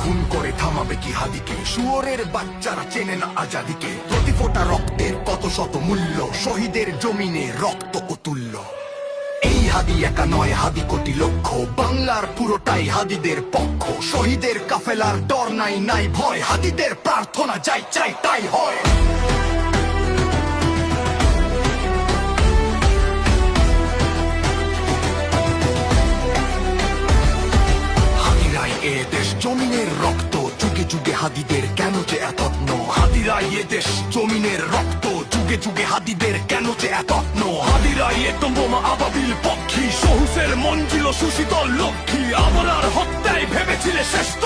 খুন করে থামাবে কি হাদিকে? শুয়োরের বাচ্চারা চেনে না আজাদিকে। প্রতি ফোঁটা রক্তের কত শত মূল্য, শহীদের জমিনে রক্ত অতুল্য। এই হাদি একা নয়, হাদি কোটি লক্ষ, বাংলার পুরোটাই হাদিদের পক্ষ। শহীদের কাফেলার ডর নাই, নাই ভয়, হাদিদের প্রার্থনা যাই চাই তাই হয়। হাদিরাই এ দেশ জমিনের রক্ত, যুগে যুগে হাদিদের কেন যে এতত্ন। হাদিরাই এ দেশ জমিনের রক্ত, যুগে যুগে হাদিদের কেন যে এতত্ন। হাদিরাই এ বোমা আবাবিল পক্ষী, সহুসের মঞ্জিল সুশীতল লক্ষ্মী। আমরার হত্যায় ভেবেছিলে শ্রেষ্ঠ,